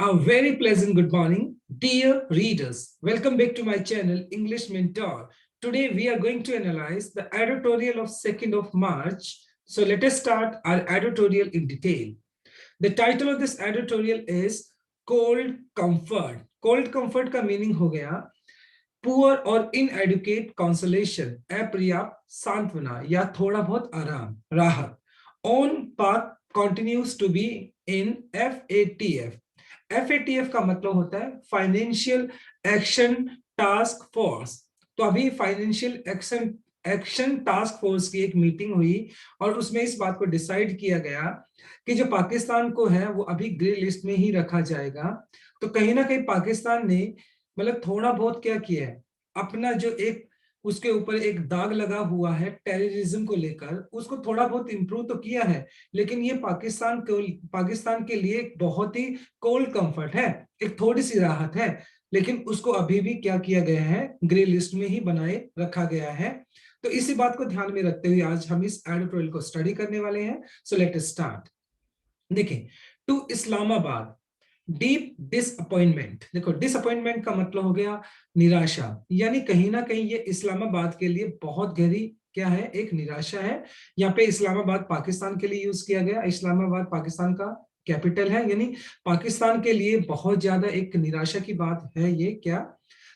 A very pleasant good morning, dear readers. Welcome back to my channel, English Mentor. Today we are going to analyze the editorial of 2nd of March. So let us start our editorial in detail. The title of this editorial is Cold Comfort. Cold Comfort का meaning हो गया poor और inadequate consolation, अपर्याप्त सांत्वना या थोड़ा बहुत आराम, राहत. On path continues to be in FATF. FATF का मतलब होता है फाइनेंशियल एक्शन टास्क फोर्स. तो अभी फाइनेंशियल एक्शन टास्क फोर्स की एक मीटिंग हुई और उसमें इस बात को डिसाइड किया गया कि जो पाकिस्तान को है वो अभी ग्रे लिस्ट में ही रखा जाएगा. तो कहीं ना कहीं पाकिस्तान ने मतलब थोड़ा बहुत क्या किया है, अपना जो एक उसके ऊपर एक दाग लगा हुआ है टेररिज्म को लेकर, उसको थोड़ा बहुत इंप्रूव तो किया है, लेकिन ये पाकिस्तान के लिए एक बहुत ही कोल्ड कंफर्ट है, एक थोड़ी सी राहत है, लेकिन उसको अभी भी क्या किया गया है, ग्रे लिस्ट में ही बनाए रखा गया है. तो इसी बात को ध्यान में रखते हुए आज हम इस एडिटोरियल को स्टडी करने वाले हैं. So let us start. देखिए, टू इस्लामाबाद डीप डिसअपॉइंटमेंट. देखो, डिसअपॉइंटमेंट का मतलब हो गया निराशा, यानी कहीं ना कहीं ये इस्लामाबाद के लिए बहुत गहरी क्या है, एक निराशा है. यहाँ पे इस्लामाबाद पाकिस्तान के लिए यूज किया गया. इस्लामाबाद पाकिस्तान का कैपिटल है, यानी पाकिस्तान के लिए बहुत ज्यादा एक निराशा की बात है ये. क्या?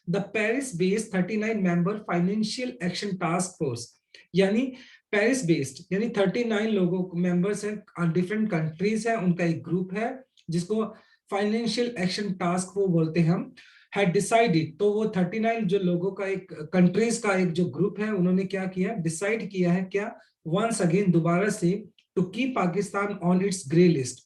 The Paris based 39 member financial action task force, यानी पेरिस बेस्ड यानी 39 लोगों मेंबर्स हैं, डिफरेंट कंट्रीज है, उनका एक ग्रुप है जिसको फाइनेंशियल एक्शन टास्क वो बोलते हैं हम, हैड डिसाइडेड. तो वो 39 जो लोगों का एक कंट्रीज का एक जो ग्रुप है, उन्होंने क्या किया, डिसाइड किया है क्या, वंस अगेन दोबारा से to keep Pakistan on its grey list.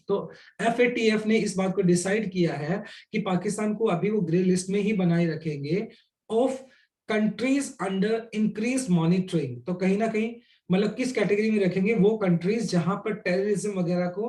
तो FATF ने इस बात को डिसाइड किया है कि पाकिस्तान को अभी वो ग्रे लिस्ट में ही बनाए रखेंगे of countries under increase monitoring. तो कहीं ना कहीं मतलब किस कैटेगरी में रखेंगे, वो कंट्रीज जहां पर टेररिज्म वगैरह को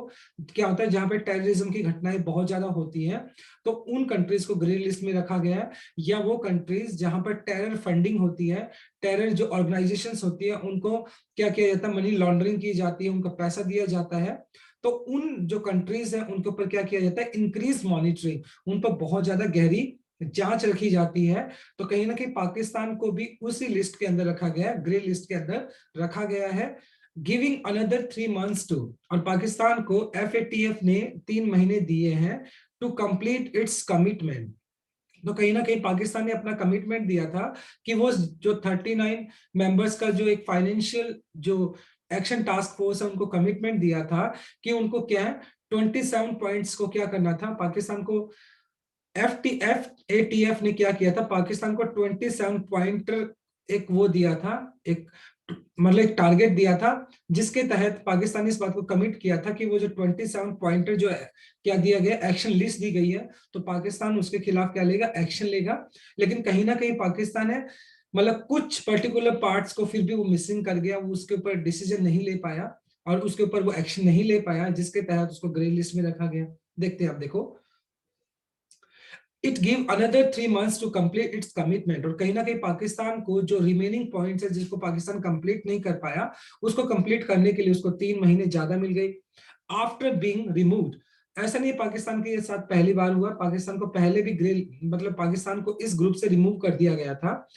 क्या होता है, जहां पर टेररिज्म की घटनाएं बहुत ज्यादा होती हैं, तो उन कंट्रीज को ग्रे लिस्ट में रखा गया है. या वो कंट्रीज जहां पर टेरर फंडिंग होती है, टेरर जो ऑर्गेनाइजेशंस होती है, उनको क्या किया जाता है, मनी लॉन्ड्रिंग की जाती है, उनको पैसा दिया जाता है, तो उन जो कंट्रीज हैं उनके ऊपर क्या किया जाता है, इंक्रीज मॉनिटरिंग, उन पर बहुत ज्यादा गहरी जांच रखी जाती है. तो कहीं ना कहीं पाकिस्तान को भी उसी लिस्ट के अंदर रखा गया है, ग्रे लिस्ट के अंदर रखा गया है. गिविंग अनदर 3 months टू, और पाकिस्तान को FATF ने 3 महीने दिए हैं टू कंप्लीट इट्स कमिटमेंट. तो कहीं ना कहीं पाकिस्तान ने अपना कमिटमेंट दिया था कि वो जो 39 मेंबर्स का जो एक फाइनेंशियल जो एक्शन टास्क फोर्स है, उनको कमिटमेंट दिया था कि उनको क्या है, 27 पॉइंट्स को क्या करना था पाकिस्तान को. FATF ने क्या किया था, पाकिस्तान को 27 पॉइंट एक वो दिया था, एक मतलब एक टारगेट दिया था, जिसके तहत पाकिस्तान ने इस बात को कमिट किया था कि वो जो 27 पॉइंटर जो है, क्या दिया गया, एक्शन लिस्ट दी गई है, तो पाकिस्तान उसके खिलाफ क्या लेगा, एक्शन लेगा. लेकिन कहीं ना कहीं पाकिस्तान है मतलब कुछ पर्टिकुलर पार्ट्स को फिर भी वो मिसिंग कर गया, वो उसके ऊपर डिसीजन नहीं ले पाया और उसके ऊपर वो एक्शन नहीं ले पाया, जिसके तहत उसको ग्रे लिस्ट में रखा गया. देखते हैं आप, देखो, it give another 3 months to complete its commitment. और कहीं ना कहीं पाकिस्तान को जो रिमेनिंग पॉइंट्स है, जिसको पाकिस्तान कंप्लीट नहीं कर पाया, उसको कंप्लीट करने के लिए उसको 3 महीने ज्यादा मिल गई. आफ्टर बीइंग रिमूव्ड, ऐसा नहीं पाकिस्तान के साथ पहली बार हुआ, पाकिस्तान को पहले भी ग्रे मतलब पाकिस्तान को इस ग्रुप से रिमूव कर दिया गया था.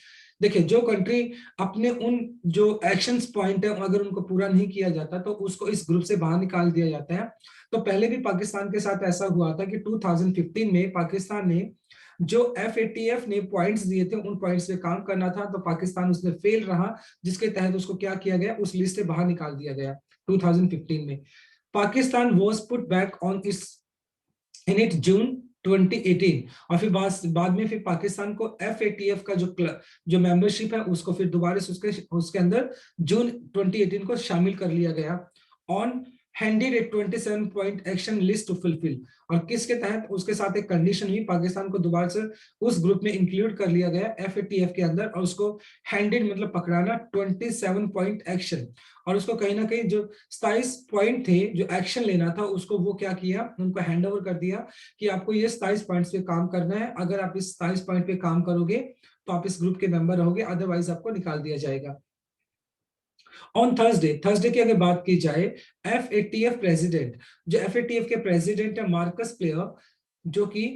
देखिए, जो कंट्री अपने उन जो एक्शंस पॉइंट है अगर उनको पूरा नहीं किया जाता, तो उसको इस ग्रुप से बाहर निकाल दिया जाता है. तो पहले भी पाकिस्तान के साथ ऐसा हुआ था कि 2015 में पाकिस्तान ने जो FATF ने पॉइंट्स दिए थे, उन पॉइंट्स पे काम करना था, तो पाकिस्तान उसमें फेल रहा, जिसके तहत उसको क्या किया गया, उस लिस्ट से बाहर निकाल दिया गया 2015 में. Pakistan was put back on its in it June 2018. और फिर बाद में फिर पाकिस्तान को FATF का जो मेंबरशिप है, उसको फिर दोबारा से उसके अंदर जून 2018 को शामिल कर लिया गया. On handed a 27 point action list to fulfil. और किसके तहत, उसके साथ एक कंडीशन हुई, पाकिस्तान को दोबारा से उस ग्रुप में इंक्लूड कर लिया गया FATF के अंदर, और उसको हैंडेड मतलब पकड़ाना 27 पॉइंट एक्शन. और उसको कहीं ना कहीं जो 27 पॉइंट थे जो एक्शन लेना था, उसको वो क्या किया, उनको हैंड ओवर कर दिया कि आपको ये 27 पॉइंट्स पे काम करना है. अगर आप इस 27 पॉइंट पे काम करोगे तो आप इस ग्रुप के मेंबर रहोगे, अदरवाइज आपको निकाल दिया जाएगा. ऑन थर्सडे की अगर बात की जाए, FATF प्रेसिडेंट, जो FATF के प्रेसिडेंट है मार्कस प्लेयर, जो कि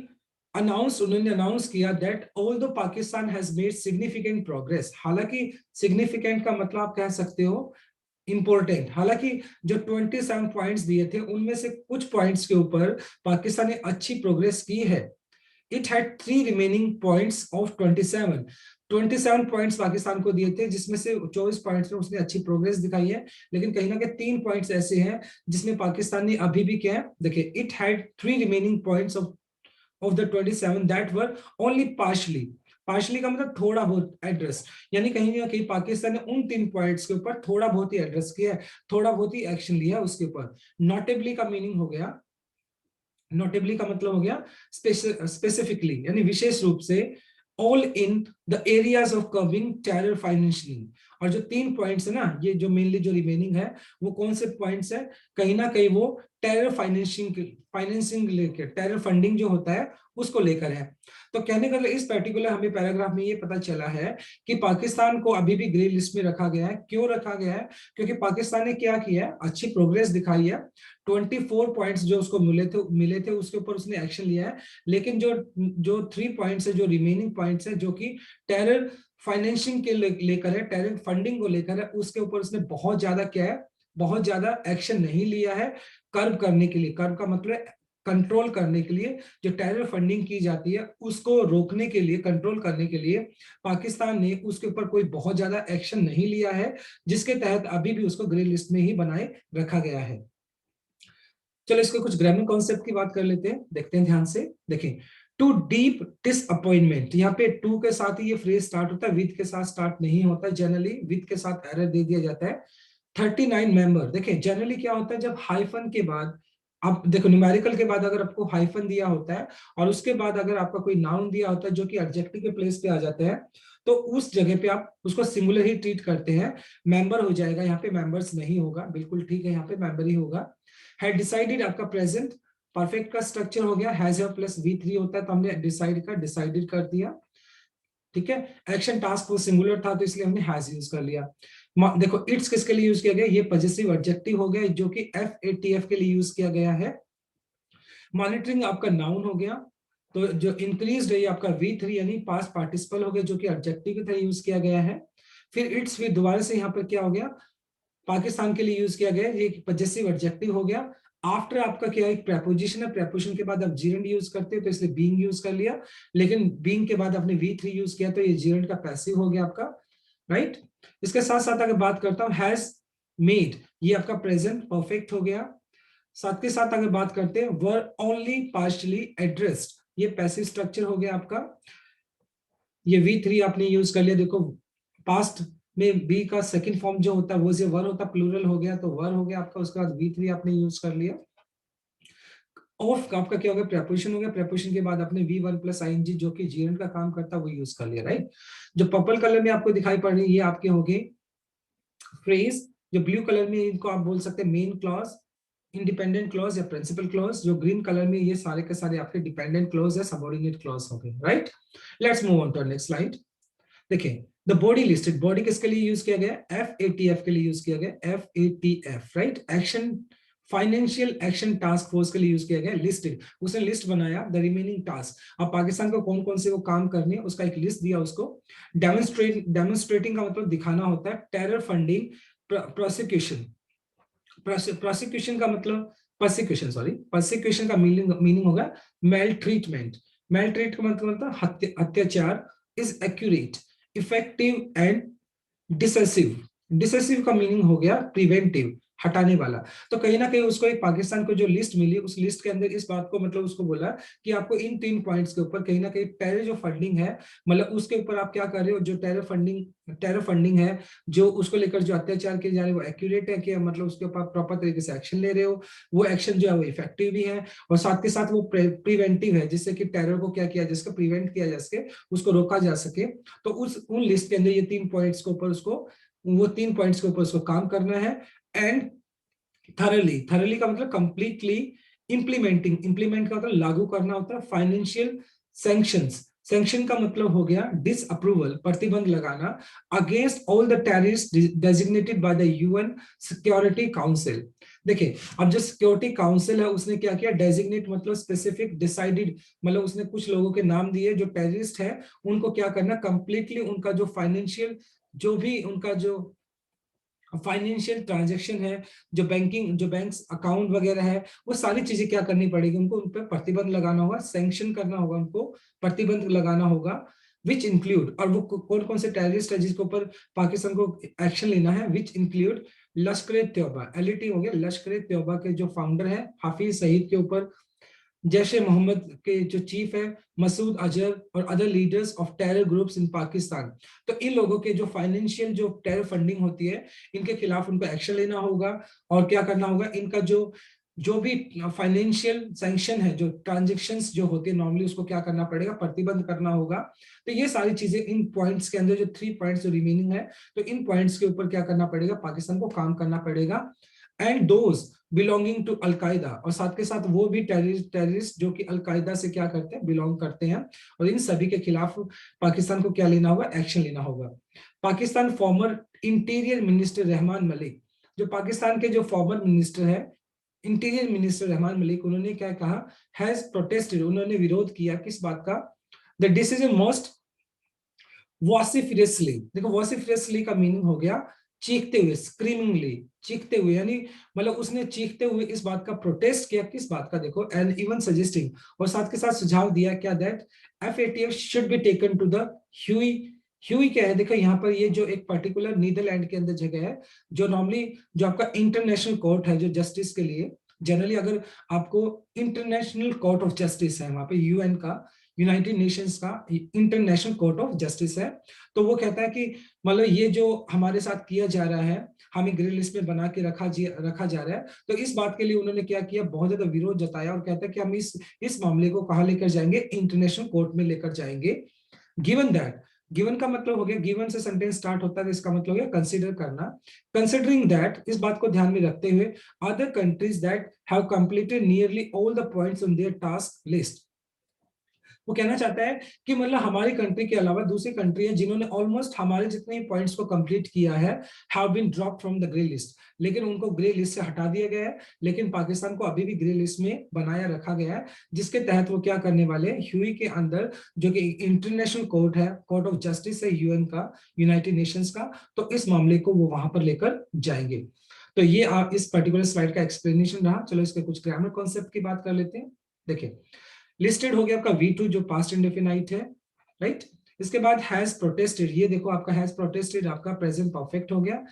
उन्होंने अनाउंस किया that although Pakistan has made significant progress, हालांकि सिग्निफिकेंट का मतलब आप कह सकते हो इंपॉर्टेंट, हालांकि जो 27 पॉइंट्स दिए थे उनमें से कुछ पॉइंट्स के ऊपर पाकिस्तान ने अच्छी प्रोग्रेस की है। It had 3 remaining points of 27 points Pakistan को दिए थे, जिसमें से 24 पॉइंट्स में उसने अच्छी प्रोग्रेस दिखाई है, लेकिन कहीं ना कहीं 3 पॉइंट्स ऐसे हैं जिसमें पाकिस्तान ने अभी भी क्या है, देखिए, it had 3 remaining points of the 27 that were only partially का मतलब थोड़ा बहुत एड्रेस, यानी कहीं ना कहीं पाकिस्तान ने उन 3 पॉइंट्स के ऊपर थोड़ा बहुत ही एड्रेस किया है, थोड़ा बहुत ही एक्शन लिया उसके ऊपर। नोटेबली का मीनिंग हो गया, नोटेबली का मतलब हो गया स्पेसिफिकली, यानी विशेष रूप से, all in the areas of curbing terror financially. और जो 3 पॉइंट्स है ना, ये जो मेनली जो रिमेनिंग है वो कौन से पॉइंट्स है, कहीं ना कहीं वो टेरर फाइनेंसिंग लेकर, टेरर फंडिंग जो होता है उसको लेकर है। तो कहने का इस पर्टिकुलर हमें पैराग्राफ में ये पता चला है कि पाकिस्तान को अभी भी ग्रे लिस्ट में रखा गया है। क्यों रखा गया है? क्योंकि पाकिस्तान ने क्या किया है, अच्छी प्रोग्रेस दिखाई है, 24 पॉइंट्स जो उसको मिले थे उसके ऊपर उसने एक्शन लिया है, लेकिन जो जो 3 पॉइंट्स है, जो रिमेनिंग पॉइंट्स है, जो कि टेरर फाइनेंसिंग के लेकर है, टेरर फंडिंग को लेकर है, उसके ऊपर उसने बहुत ज्यादा क्या है, बहुत ज्यादा एक्शन नहीं लिया है कर्ब करने के लिए। कर्ब का मतलब कंट्रोल करने के लिए, जो टेरर फंडिंग की जाती है उसको रोकने के लिए, कंट्रोल करने के लिए पाकिस्तान ने उसके ऊपर कोई बहुत ज्यादा एक्शन नहीं लिया है, जिसके तहत अभी भी उसको ग्रे लिस्ट में ही बनाए रखा गया है। चलो इसको कुछ ग्रामर कॉन्सेप्ट की बात कर लेते हैं, देखते हैं ध्यान से। देखें, टू डीप डिसअपॉइंटमेंट, यहाँ पे टू के साथ ही ये फ्रेज स्टार्ट होता है, विद के साथ स्टार्ट नहीं होता, जनरली विद के साथ एरर दे दिया जाता है। 39 मेंबर, देखें जनरली क्या होता है, जब हाइफन के बाद, अब देखो न्यूमेरिकल के बाद अगर आपको हाइफन दिया होता है और उसके बाद अगर आपका कोई नाउन दिया होता है जो कि एडजेक्टिव के प्लेस पे आ जाते हैं, तो उस जगह पे आप उसको सिंगुलर ही ट्रीट करते हैं, मेंबर हो जाएगा, यहाँ पे मेंबर्स नहीं होगा, बिल्कुल ठीक है, यहाँ पे मेंबर ही होगा। हैड डिसाइडेड आपका प्रेजेंट परफेक्ट का स्ट्रक्चर हो गया, हैज प्लस V3 होता है, तो हमने डिसाइड का डिसाइडेड कर दिया, ठीक है। एक्शन टास्क वो सिंगुलर था तो इसलिए हमने हैज यूज कर लिया। देखो इट्स किसके लिए यूज किया गया, ये पॉजेसिव एडजेक्टिव हो गया जो कि FATF के लिए यूज किया गया है। मॉनिटरिंग आपका नाउन हो गया, तो जो इंक्रीज है आपका V3 यानी पास्ट पार्टिसिपल हो गया जो कि एडजेक्टिव की तरह यूज किया गया है। फिर इट्स, फिर दोबारा से यहाँ पर क्या हो गया, पाकिस्तान के लिए यूज किया गया, ये पॉजेसिव एडजेक्टिव हो गया। आफ्टर आपका क्या एक प्रेपोजिशन है, प्रेपोजिशन के बाद आप जीरेंड यूज करते हो तो इसलिए बीइंग यूज कर लिया, लेकिन बीइंग के बाद आपने V3 यूज किया तो ये जीरेंड का पैसिव हो गया आपका, राइट। इसके साथ साथ अगर बात करता हूं हैज मेड, ये आपका प्रेजेंट परफेक्ट हो गया। साथ के साथ अगर बात करते हैं वर ओनली पार्शियली एड्रेस्ड, ये पैसिव स्ट्रक्चर हो गया आपका। ये V3 आपने यूज कर लिया, देखो पास्ट में बी का सेकंड फॉर्म जो होता है वो जो वर होता है प्लूरल हो गया, तो वर हो गया आपका, उसके बाद V3 आपने यूज कर लिया। ऑफ आपका क्या हो गया, प्रेपोजिशन हो गया, प्रेपोजिशन के बाद आपने V1 प्लस ING जो कि जीरेंड का काम करता है वो यूज कर लिया, राइट। जो पर्पल कलर में आपको दिखाई पड़ रही है ये आपके हो गए फ्रेज, जो ब्लू कलर में इनको आप बोल सकते हैं मेन क्लॉज, इंडिपेंडेंट क्लॉज या प्रिंसिपल क्लॉज, जो ग्रीन कलर में ये सारे के सारे आपके डिपेंडेंट क्लॉज है, सबऑर्डिनेट क्लॉज हो गए, right. Let's move on to next slide. देखिए द बॉडी लिस्टेड, बॉडी किसके लिए यूज किया गया, FATF के लिए यूज किया गया, FATF, right. Action financial action task force के लिए यूज किया गया लिस्टेड, उसने लिस्ट बनाया द रिमेनिंग टास्क, अब पाकिस्तान को कौन कौन से वो काम करने उसका एक लिस्ट दिया उसको। डेमोन्स्ट्रेटिंग का मतलब दिखाना होता है, टेरर फंडिंग, प्रोसिक्यूशन, प्रोसिक्यूशन का मतलब प्रोसिक्यूशन का मीनिंग होगा मेल ट्रीटमेंट, मेल ट्रीट का मतलब अत्याचार, is accurate, effective and decisive, decisive का मीनिंग हो गया प्रिवेंटिव, हटाने वाला। तो कहीं ना कहीं उसको एक पाकिस्तान को जो लिस्ट मिली उस लिस्ट के अंदर इस बात को मतलब उसको बोला कि आपको इन 3 पॉइंट्स के ऊपर कहीं ना कहीं टेरर जो फंडिंग है, मतलब उसके ऊपर आप क्या कर रहे हो, जो टेरर फंडिंग है जो उसको लेकर जो अत्याचार किए जा रहे हैं वो एक्यूरेट है कि मतलब उसके ऊपर प्रॉपर तरीके से एक्शन ले रहे हो, वो एक्शन जो है वो इफेक्टिव भी है और साथ के साथ वो प्रिवेंटिव है, जिससे कि टेरर को क्या किया जा सके, प्रिवेंट किया जा सके, उसको रोका जा सके। तो उन लिस्ट के अंदर ये 3 पॉइंट्स के ऊपर उसको, वो 3 पॉइंट्स के ऊपर उसको काम करना है। एंड थरली का मतलब कंप्लीटली, इम्प्लीमेंटिंग, इम्प्लीमेंट का मतलब लागू करना होता है, फाइनेंशियल सैंक्शंस, सैंक्शन का मतलब हो गया डिसअप्रूवल, प्रतिबंध लगाना, against all the terrorist designated by the UN security council. देखिए, अब जो सिक्योरिटी काउंसिल है उसने क्या किया, डेजिग्नेट मतलब स्पेसिफिक, डिसाइडेड मतलब उसने कुछ लोगों के नाम दिए जो टेररिस्ट है, उनको क्या करना, कंप्लीटली उनका जो फाइनेंशियल, जो भी उनका जो फाइनेंशियल ट्रांजैक्शन है, जो बैंकिंग, जो बैंक अकाउंट वगैरह है, वो सारी चीजें क्या करनी पड़ेगी उनको, उन पर प्रतिबंध लगाना होगा, सैंक्शन करना होगा उनको, प्रतिबंध लगाना होगा। विच इंक्लूड, और वो कौन कौन से टेररिस्ट है जिसके ऊपर पाकिस्तान को एक्शन लेना है, which include Lashkar Taiba, LET हो गया, लश्कर तैयबा के जो फाउंडर है हाफिज सईद के ऊपर, जैशे मोहम्मद के जो चीफ है मसूद अजहर, और other leaders of terror groups in Pakistan. तो इन लोगों के जो फाइनेंशियल जो टेरर फंडिंग होती है, इनके खिलाफ उनको एक्शन लेना होगा। और क्या करना होगा, इनका जो जो भी फाइनेंशियल सैंक्शन है, जो ट्रांजेक्शन्स जो होती है नॉर्मली, उसको क्या करना पड़ेगा, प्रतिबंध करना होगा। तो ये सारी चीजें इन पॉइंट्स के अंदर, जो 3 पॉइंट्स जो रिमेनिंग है, तो इन पॉइंट्स के ऊपर क्या करना पड़ेगा, पाकिस्तान को काम करना पड़ेगा। And those belonging to al Qaeda, और साथ के साथ वो भी टेररिस्ट जो कि अलकायदा से क्या करते हैं, बिलोंग करते हैं, और इन सभी के खिलाफ पाकिस्तान को क्या लेना होगा, एक्शन लेना होगा। Pakistan farmer interior minister Rahman Malik, जो पाकिस्तान के जो फॉर्मर मिनिस्टर है, इंटीरियर मिनिस्टर रहमान मलिक, उन्होंने क्या कहा, हैज प्रोटेस्टेड, उन्होंने विरोध किया किस बात का, द डिसीजन मोस्ट वॉसिफियसली। देखो वॉसिफियसली का मीनिंग हो गया चीखते हुए, स्क्रीमिंगली, चीखते हुए, यानी मतलब उसने चीखते हुए इस बात का प्रोटेस्ट किया, किस बात का, देखो, एंड इवन सजेस्टिंग, और साथ के साथ सुझाव दिया क्या, that FATF should be taken to the Huey. Huey क्या है, देखो यहाँ पर ये जो एक पर्टिकुलर नीदरलैंड के अंदर जगह है, जो नॉर्मली जो आपका इंटरनेशनल कोर्ट है जो जस्टिस के लिए, जनरली अगर आपको इंटरनेशनल कोर्ट ऑफ जस्टिस है वहां पे, यूएन का, यूनाइटेड नेशंस का इंटरनेशनल कोर्ट ऑफ जस्टिस है, तो वो कहता है कि मतलब ये जो हमारे साथ किया जा रहा है, हमें ग्रे लिस्ट में बना के रखा जा रहा है, तो इस बात के लिए उन्होंने क्या किया, बहुत ज्यादा विरोध जताया, और कहता है कि हम इस मामले को कहाँ लेकर जाएंगे, इंटरनेशनल कोर्ट में लेकर जाएंगे। गिवन दैट, गिवन का मतलब हो गया, गिवन से सेंटेंस स्टार्ट होता है, तो इसका मतलब हो गया कंसीडर करना। कंसिडरिंग दैट, इस बात को ध्यान में रखते हुए, other countries that have completed nearly all the points on their task list, वो कहना चाहता है कि मतलब हमारी कंट्री के अलावा दूसरी कंट्री है जिन्होंने ऑलमोस्ट हमारे जितने पॉइंट्स को कंप्लीट किया है, have been drop from the grey list, लेकिन उनको ग्रे लिस्ट से हटा दिया गया है, लेकिन पाकिस्तान को अभी भी ग्रे लिस्ट में बनाया रखा गया है, जिसके तहत वो क्या करने वाले, ह्यूई के अंदर, जो कि इंटरनेशनल कोर्ट है, कोर्ट ऑफ जस्टिस है यूएन का, यूनाइटेड नेशंस का, तो इस मामले को वो वहां पर लेकर जाएंगे। तो ये आप इस पर्टिकुलर स्लाइड का एक्सप्लेनेशन रहा। चलो इसके कुछ ग्रामर कॉन्सेप्ट की बात कर लेते हैं। देखिए, लिस्टेड हो गया आपका V2 जो पास्ट इंडेफिनाइट है, राइट। इसके बाद हैज प्रोटेस्टेड, ये देखो आपका हैज प्रोटेस्टेड आपका प्रेजेंट परफेक्ट हो गया।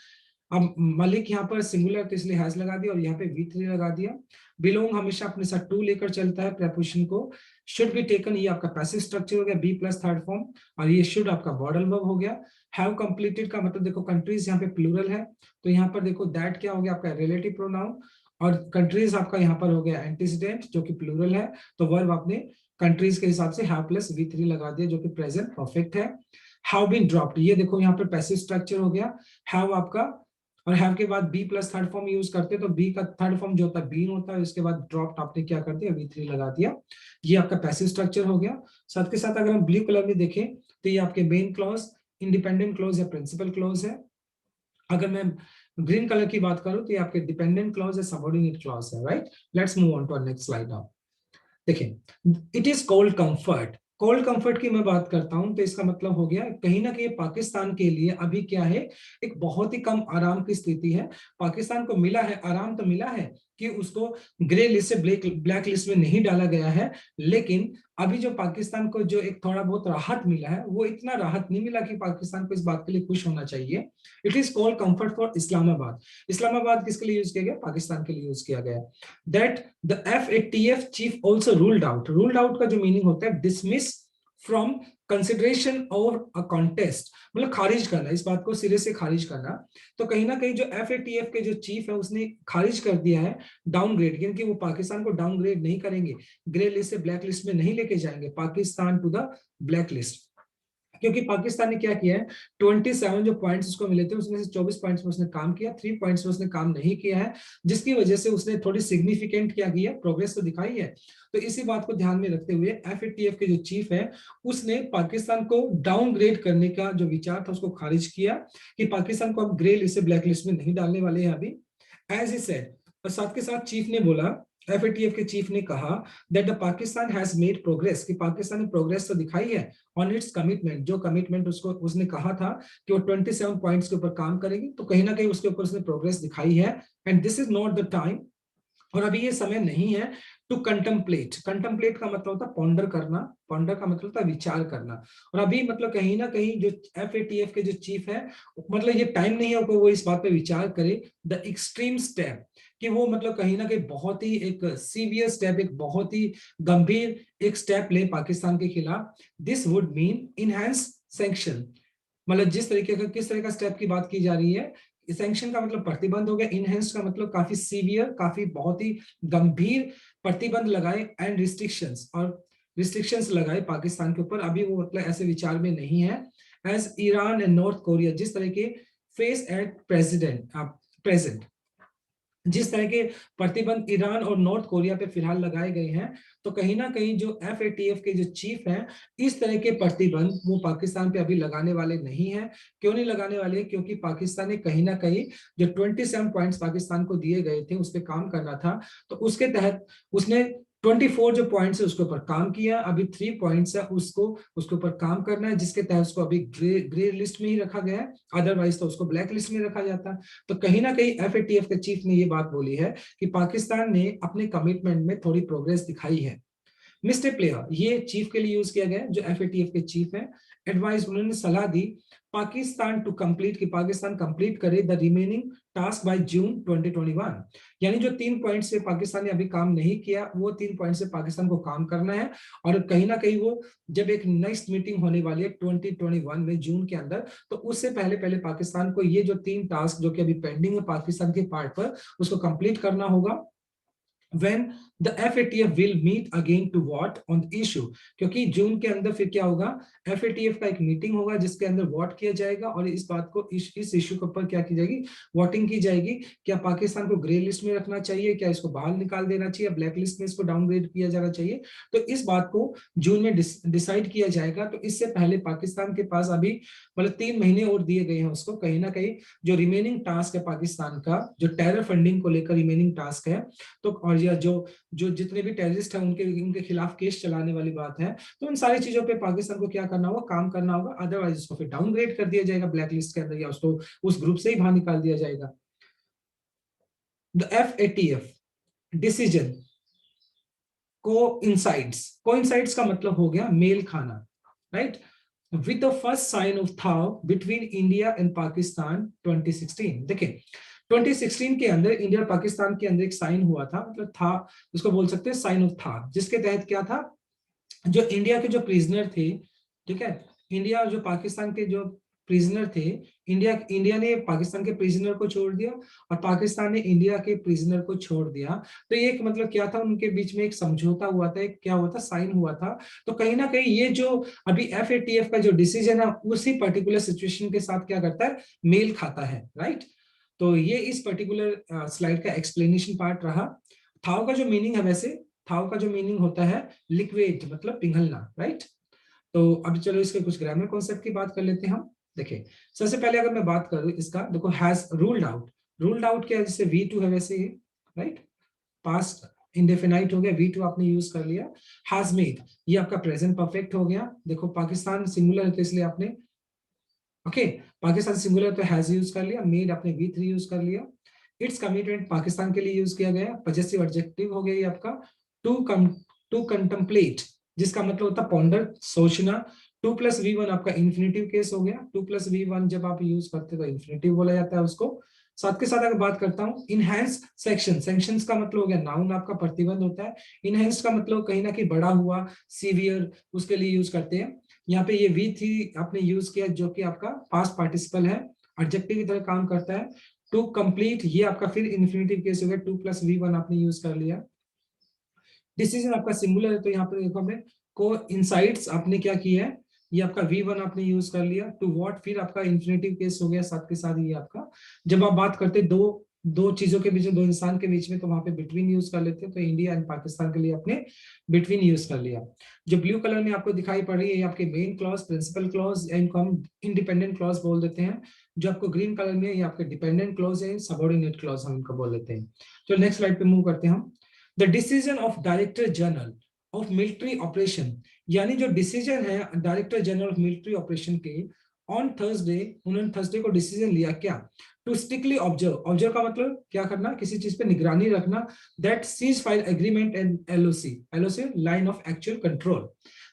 अब मलिक यहाँ पर सिंगुलर तो इसलिए हैज लगा दिया, और यहाँ पे V3 लगा दिया। बिलोंग हमेशा अपने साथ टू लेकर चलता है प्रेपोजिशन को। शुड बी टेकन, ये आपका पैसिव स्ट्रक्चर हो गया, बी प्लस थर्ड फॉर्म, और ये शुड आपका मॉडल वर्ब हो गया। हैव कंप्लीटेड का मतलब देखो कंट्रीज यहाँ पे प्लूरल है, तो यहाँ पर देखो दैट क्या हो गया आपका रिलेटिव प्रोनाउन, और कंट्रीज आपका यहाँ पर हो गया एंटीसीडेंट जो कि प्लूरल है, तो वर्ब आपने कंट्रीज के हिसाब से हैव प्लस V3 लगा दिया जो कि प्रेजेंट परफेक्ट है। हैव बीन ड्रॉप्ड, ये देखो यहाँ पर पैसिव स्ट्रक्चर हो गया, हैव आपका, और हैव के बाद be plus third form use करते हैं, तो बी का थर्ड फॉर्म जो होता है बीन होता है, इसके बाद ड्रॉप्ड आपने क्या कर दिया, V3 लगा दिया। ये आपका पैसिव स्ट्रक्चर हो गया। साथ के साथ अगर हम ब्लू कलर में देखें तो ये आपके मेन क्लॉज, इंडिपेंडेंट क्लॉज या प्रिंसिपल क्लॉज है। अगर मैं ग्रीन कलर की बात करूं तो ये आपके डिपेंडेंट क्लॉज है, सबऑर्डिनेट क्लॉज है, right. Let's move on to next slide now. देखिए, it is cold comfort, cold comfort की मैं बात करता हूं तो इसका मतलब हो गया कहीं ना कहीं पाकिस्तान के लिए अभी क्या है, एक बहुत ही कम आराम की स्थिति है। पाकिस्तान को मिला है आराम, तो मिला है कि उसको ग्रे लिस्ट से ब्लैक लिस्ट में नहीं डाला गया है, लेकिन अभी जो पाकिस्तान को जो एक थोड़ा बहुत राहत मिला है, वो इतना राहत नहीं मिला कि पाकिस्तान को इस बात के लिए खुश होना चाहिए। It is called comfort for Islamabad. Islamabad किसके लिए यूज किया गया, पाकिस्तान के लिए यूज किया गया। That the FATF chief also ruled out, ruled out का जो मीनिंग होता है डिसमिस फ्रॉम कंसिडरेशन और अ कॉन्टेस्ट, मतलब खारिज करना, इस बात को सिरे से खारिज करना। तो कहीं ना कहीं जो FATF के जो चीफ है उसने खारिज कर दिया है डाउनग्रेड, क्योंकि वो पाकिस्तान को डाउनग्रेड नहीं करेंगे, ग्रे लिस्ट से ब्लैक लिस्ट में नहीं लेके जाएंगे Pakistan to the black list. क्योंकि पाकिस्तान ने क्या किया है, 27 जो पॉइंट्स उसको मिले थे उसमें से 24 पॉइंट्स में उसने काम किया, 3 पॉइंट्स में उसने काम नहीं किया है, जिसकी वजह से उसने थोड़ी सिग्निफिकेंट क्या किया, प्रोग्रेस तो दिखाई है। तो इसी बात को ध्यान में रखते हुए एफएटीएफ के जो चीफ है उसने पाकिस्तान को डाउनग्रेड करने का जो विचार था उसको खारिज किया कि पाकिस्तान को अब ग्रे लिस्ट से ब्लैक लिस्ट में नहीं डालने वाले हैं अभी, एज ही सेड। और साथ के साथ चीफ ने बोला, एफएटीएफ के चीफ ने कहा that the Pakistan has made progress, कि पाकिस्तान ने प्रोग्रेस तो दिखाई है ऑन इट्स कमिटमेंट, जो कमिटमेंट उसको उसने कहा था कि वो 27 पॉइंट्स के ऊपर काम करेगी, तो कहीं ना कहीं उसके ऊपर उसने प्रोग्रेस दिखाई है। And this is not the time, और अभी ये समय नहीं है टू कंटम्पलेट। कंटम्पलेट का मतलब होता है पॉन्डर करना, पॉन्डर का मतलब होता है विचार करना। और अभी मतलब कहीं ना कहीं जो एफएटीएफ के जो चीफ है, मतलब ये टाइम नहीं है कि वो इस बात पे विचार करे। द एक्सट्रीम स्टेप, कि वो मतलब कहीं ना कहीं बहुत ही एक सीवियर स्टेप, एक बहुत ही गंभीर एक स्टेप ले पाकिस्तान के खिलाफ। This would mean enhance sanction, मतलब जिस तरीके का, किस तरह का स्टेप की बात की जा रही है, सैंक्शन का मतलब प्रतिबंध हो गया, इनहेंस का मतलब काफी सीवियर, काफी बहुत ही गंभीर प्रतिबंध लगाए, एंड रिस्ट्रिक्शंस, और रिस्ट्रिक्शंस लगाए पाकिस्तान के ऊपर। अभी वो मतलब ऐसे विचार में नहीं है as Iran and North Korea, जिस तरह के फेस एट प्रेजेंट, जिस तरह के प्रतिबंध ईरान और नॉर्थ कोरिया पे फिलहाल लगाए गए हैं, तो कहीं ना कहीं जो एफएटीएफ के जो चीफ हैं, इस तरह के प्रतिबंध वो पाकिस्तान पे अभी लगाने वाले नहीं है। क्यों नहीं लगाने वाले? क्योंकि पाकिस्तान ने कहीं ना कहीं जो 27 पॉइंट्स पाकिस्तान को दिए गए थे उस पर काम करना था, तो उसके तहत उसने 24 जो पॉइंट्स है उसके ऊपर काम किया, अभी 3 पॉइंट्स है उसको उसके ऊपर काम करना है, जिसके तहत उसको अभी ग्रे लिस्ट में ही रखा गया है, अदरवाइज तो उसको ब्लैक लिस्ट में रखा जाता। तो कहीं ना कहीं एफएटीएफ के चीफ ने ये बात बोली है कि पाकिस्तान ने अपने कमिटमेंट में थोड़ी प्रोग्रेस दिखाई है। मिस्टर प्लेयर ये चीफ के लिए यूज किया गया, जो एफएटीएफ के चीफ है, एडवाइस, उन्होंने सलाह दी पाकिस्तान टू कंप्लीट, कि पाकिस्तान कंप्लीट करे the remaining task by June 2021, यानी जो 3 पॉइंट से पाकिस्तान ने अभी काम नहीं किया, वो 3 पॉइंट से पाकिस्तान को काम करना है। और कहीं ना कहीं वो जब एक नेक्स्ट मीटिंग होने वाली है 2021 में जून के अंदर, तो उससे पहले पहले पाकिस्तान को ये जो 3 टास्क जो कि अभी पेंडिंग है पाकिस्तान के पार्ट पर, उसको कंप्लीट करना होगा। when the FATF will meet again to vote on the issue, क्योंकि जून के अंदर फिर क्या होगा, FATF का एक मीटिंग होगा जिसके अंदर वोट किया जाएगा, और इस बात को इस इश्यू के ऊपर क्या की जाएगी, वोटिंग की जाएगी। क्या पाकिस्तान को ग्रे लिस्ट में रखना चाहिए, क्या इसको बाहर निकाल देना चाहिए, ब्लैक लिस्ट में इसको डाउनग्रेड किया जाना चाहिए, तो इस बात को जून में डिसाइड किया जाएगा। तो इससे पहले पाकिस्तान के पास अभी मतलब 3 महीने और दिए गए हैं उसको, कहीं ना कहीं जो रिमेनिंग टास्क है पाकिस्तान का, जो टेरर फंडिंग को लेकर रिमेनिंग टास्क है, तो और या जो जो जितने भी टेररिस्ट हैं उनके उनके खिलाफ केस चलाने वाली बात है, तो उन सारी चीजों पे पाकिस्तान को क्या करना होगा, काम करना होगा, अदरवाइज उसको फिर डाउनग्रेड कर दिया जाएगा ब्लैक लिस्ट के अंदर, या उसको उस ग्रुप से ही बाहर निकाल दिया जाएगा। द एफएटीएफ डिसीजन कोइंसाइड्स का मतलब हो गया मेल खाना, right, with the first sign of था बिटवीन इंडिया एंड पाकिस्तान 2016। देखिए 2016 के अंदर इंडिया और पाकिस्तान के अंदर एक साइन हुआ था, मतलब था, उसको बोल सकते हैं साइन ऑफ था, जिसके तहत क्या था, जो इंडिया के जो प्रिजनर थे, ठीक है, इंडिया और जो पाकिस्तान के जो प्रिजनर थे, इंडिया ने पाकिस्तान के प्रिजनर को छोड़ दिया और पाकिस्तान ने इंडिया के प्रिजनर को छोड़ दिया। तो ये एक मतलब क्या था, उनके बीच में एक समझौता हुआ था, एक क्या हुआ था, साइन हुआ था। तो कहीं ना कहीं ये जो अभी एफएटीएफ का जो डिसीजन है उसी पर्टिकुलर सिचुएशन के साथ क्या करता है, मेल खाता है, राइट। तो ये इस पर्टिकुलर स्लाइड का एक्सप्लेनेशन पार्ट रहा। थाव का जो मीनिंग है, वैसे थाव का जो मीनिंग होता है लिक्विड, मतलब पिघलना, राइट। तो अब चलो इसके कुछ ग्रामर कॉन्सेप्ट की बात कर लेते हैं हम। देखिए सबसे पहले अगर मैं बात करूं इसका, देखो has ruled out, ruled out क्या है, जैसे V2 है वैसे ही, राइट, पास्ट इंडेफिनाइट हो गया, V2 आपने यूज कर लिया। हैज मेड ये आपका प्रेजेंट परफेक्ट हो गया, देखो पाकिस्तान सिंगुलर है तो इसलिए आपने ओके पाकिस्तान सिंगुलर तो हैज यूज कर लिया, मेड आपने V3 यूज कर लिया। इट्स कमिटमेंट पाकिस्तान के लिए यूज किया गया, पजेसिव एडजेक्टिव हो गया ये आपका। टू कम टू कंटम्पलेट जिसका मतलब होता है पॉन्डर, सोचना। 2+V1 आपका इन्फिनेटिव केस हो गया, 2+V1 जब आप यूज करते हो तो इन्फिनेटिव बोला जाता है उसको। साथ के साथ अगर बात करता हूँ इनहेंस सेक्शन, सेक्शंस का मतलब हो गया नाउन आपका, प्रतिबंध होता है। इनहेंस का मतलब कहीं ना कहीं बड़ा हुआ, सीवियर, उसके लिए यूज करते हैं। यहाँ पे ये V3 आपने यूज किया जो कि आपका पास्ट पार्टिसिपल है, एडजेक्टिव की तरह काम करता है। टू कंप्लीट ये आपका फिर इन्फिनेटिव केस हो गया, 2+V1 आपने यूज कर लिया। डिसीजन आपका सिंगुलर है तो यहाँ पर देखो हमें को इनसाइट्स आपने क्या किया है, ये आपका V1 आपने यूज कर लिया। टू व्हाट, फिर आपका इन्फिनेटिव केस हो गया साथ के साथ ये आपका, जब आप बात करते दो दो चीजों के बीच में, दो इंसान के बीच में, तो वहां पे बिटवीन यूज कर लेते हैं। तो इंडिया एंड पाकिस्तान के लिए आपने बिटवीन यूज कर लिया। जो ब्लू कलर में आपको दिखाई पड़ रही है ये आपके मेन क्लॉज, प्रिंसिपल क्लॉज, या इनको हम इंडिपेंडेंट क्लॉज बोल देते हैं। जो आपको ग्रीन कलर में ये आपके डिपेंडेंट क्लॉज है, सबऑर्डिनेट क्लॉज हम इनको बोल देते हैं। तो नेक्स्ट स्लाइड पे मूव करते हैं हम। The decision of director general of military operation, यानी जो डिसीजन है director general of military operation के, ऑन थर्सडे, उन्होंने थर्सडे को डिसीजन लिया क्या, टू स्ट्रिक्टली ऑब्जर्व, ऑब्जर्व का मतलब क्या करना, किसी चीज पे निगरानी रखना, that cease fire agreement and LOC, LOC line of actual control.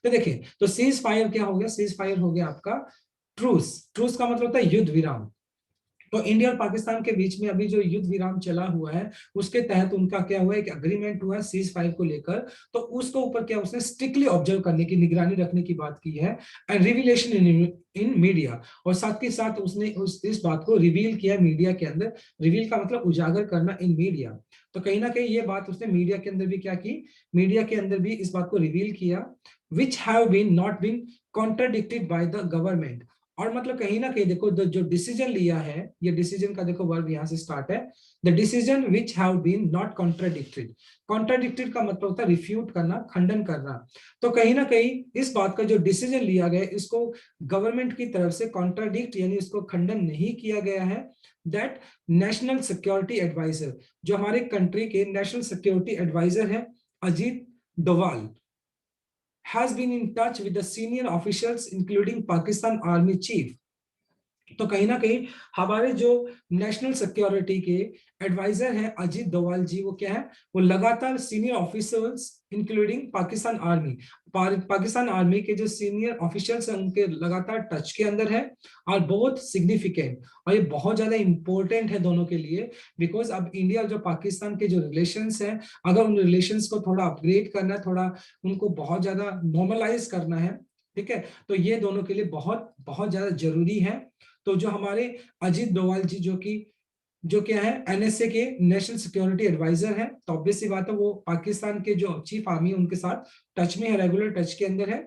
तो देखिए, तो सीज फायर क्या हो गया, सीज फायर हो गया आपका ट्रूस, ट्रूस का मतलब होता है युद्ध विराम। तो इंडिया और पाकिस्तान के बीच में अभी जो युद्ध विराम चला हुआ है उसके तहत उनका क्या हुआ है, एक एग्रीमेंट हुआ है सीज फायर को लेकर। तो उसको ऊपर क्या उसने स्ट्रिक्टली ऑब्जर्व करने की, निगरानी रखने की बात की है। एंड रिविलेशन इन मीडिया, और साथ के साथ उसने इस बात को रिवील किया मीडिया के अंदर। रिवील का मतलब उजागर करना इन मीडिया। तो कहीं ना कहीं ये बात उसने मीडिया के अंदर भी क्या की, मीडिया के अंदर भी इस बात को रिवील किया, which have been not been contradicted by the government. और मतलब कहीं ना कहीं देखो जो डिसीजन लिया है, ये डिसीजन का देखो वर्ब यहां से स्टार्ट है, the decision which have been not contradicted. Contradicted का मतलब होता है रिफ्यूट करना, खंडन करना। तो कहीं ना कहीं इस बात का जो डिसीजन लिया गया इसको गवर्नमेंट की तरफ से कॉन्ट्राडिक्ट यानी इसको खंडन नहीं किया गया है। दैट नेशनल सिक्योरिटी एडवाइजर, जो हमारे कंट्री के नेशनल सिक्योरिटी एडवाइजर है Ajit Doval, has been in touch with the senior officials including Pakistan Army Chief। तो कहीं ना कहीं हमारे जो नेशनल सिक्योरिटी के एडवाइजर हैं अजीत डोवाल जी, वो क्या है, वो लगातार senior officers including Pakistan army, Pakistan army के जो सीनियर ऑफिशियल्स हैं उनके लगातार टच के अंदर है। और बहुत सिग्निफिकेंट, और ये बहुत ज्यादा इंपॉर्टेंट है दोनों के लिए, बिकॉज अब इंडिया और जो पाकिस्तान के जो रिलेशंस हैं, अगर उन रिलेशंस को थोड़ा अपग्रेड करना है, थोड़ा उनको बहुत ज्यादा नॉर्मलाइज करना है, ठीक है, तो ये दोनों के लिए बहुत बहुत ज्यादा जरूरी है। तो जो हमारे अजीत डोवाल जी, जो क्या है एनएसए के नेशनल सिक्योरिटी एडवाइजर है, तो ऑब्वियस सी बात है वो पाकिस्तान के जो चीफ आर्मी है उनके साथ टच में है, रेगुलर टच के अंदर है।